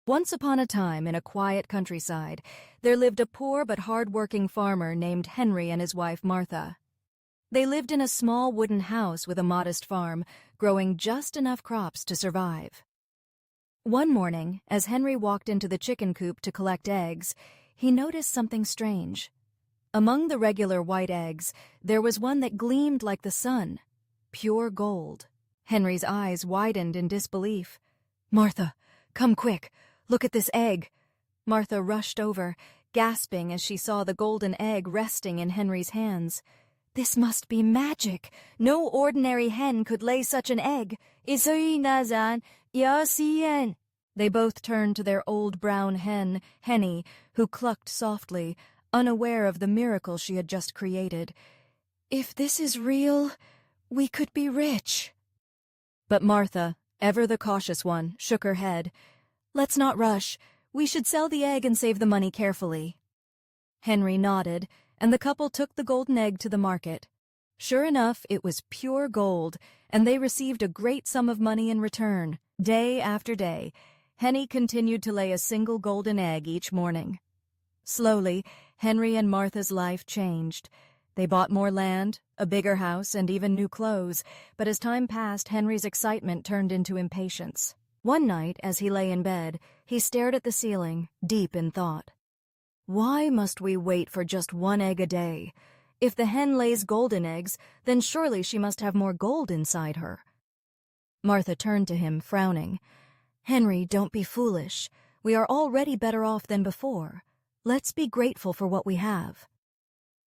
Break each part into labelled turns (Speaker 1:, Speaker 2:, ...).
Speaker 1: Once upon a time, in a quiet countryside, there lived a poor but hard-working farmer named Henry and his wife Martha. They lived in a small wooden house with a modest farm, growing just enough crops to survive. One morning, as Henry walked into the chicken coop to collect eggs, he noticed something strange. Among the regular white eggs, there was one that gleamed like the sun, pure gold. Henry's eyes widened in disbelief. "Martha, come quick! Look at this egg!" Martha rushed over, gasping as she saw the golden egg resting in Henry's hands. "This must be magic! No ordinary hen could lay such an egg! They both turned to their old brown hen, Henny, who clucked softly, unaware of the miracle she had just created. "If this is real, we could be rich." But Martha, ever the cautious one, shook her head. "Let's not rush. We should sell the egg and save the money carefully." Henry nodded, and the couple took the golden egg to the market. Sure enough, it was pure gold, and they received a great sum of money in return. Day after day, Henny continued to lay a single golden egg each morning. Slowly, Henry and Martha's life changed. They bought more land, a bigger house, and even new clothes, but as time passed, Henry's excitement turned into impatience. One night, as he lay in bed, he stared at the ceiling, deep in thought. Why must we wait for just one egg a day? If the hen lays golden eggs, then surely she must have more gold inside her. Martha turned to him, frowning. "Henry, don't be foolish. We are already better off than before. Let's be grateful for what we have."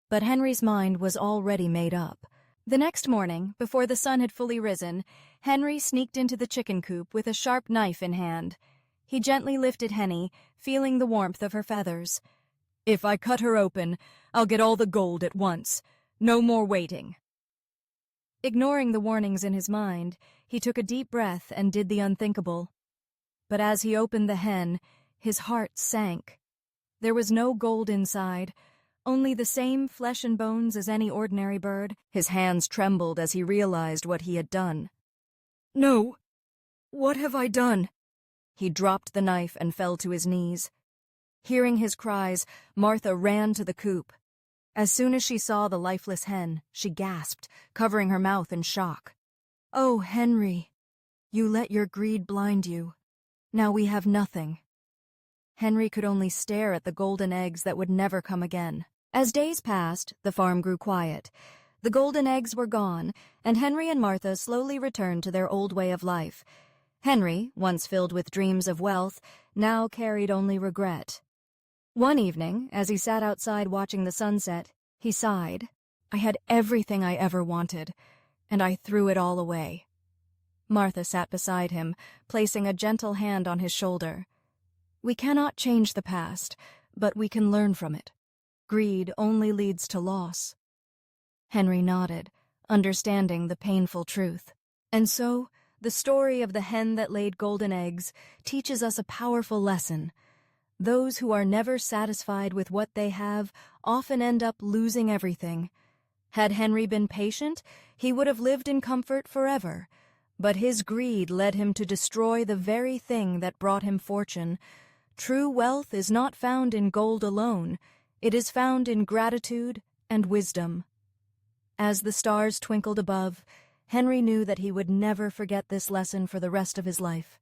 Speaker 1: But Henry's mind was already made up. The next morning, before the sun had fully risen, Henry sneaked into the chicken coop with a sharp knife in hand. He gently lifted Henny, feeling the warmth of her feathers. "If I cut her open, I'll get all the gold at once. No more waiting." Ignoring the warnings in his mind, he took a deep breath and did the unthinkable. But as he opened the hen, his heart sank. There was no gold inside, only the same flesh and bones as any ordinary bird. His hands trembled as he realized what he had done. "No! What have I done?" He dropped the knife and fell to his knees. Hearing his cries, Martha ran to the coop. As soon as she saw the lifeless hen, she gasped, covering her mouth in shock. "Oh, Henry, you let your greed blind you. Now we have nothing." Henry could only stare at the golden eggs that would never come again. As days passed, the farm grew quiet. The golden eggs were gone, and Henry and Martha slowly returned to their old way of life. Henry, once filled with dreams of wealth, now carried only regret. One evening, as he sat outside watching the sunset, he sighed. "I had everything I ever wanted, and I threw it all away." Martha sat beside him, placing a gentle hand on his shoulder. "We cannot change the past, but we can learn from it. Greed only leads to loss." Henry nodded, understanding the painful truth. And so, the story of the hen that laid golden eggs teaches us a powerful lesson. Those who are never satisfied with what they have often end up losing everything. Had Henry been patient, he would have lived in comfort forever. But his greed led him to destroy the very thing that brought him fortune. True wealth is not found in gold alone. It is found in gratitude and wisdom. As the stars twinkled above, Henry knew that he would never forget this lesson for the rest of his life.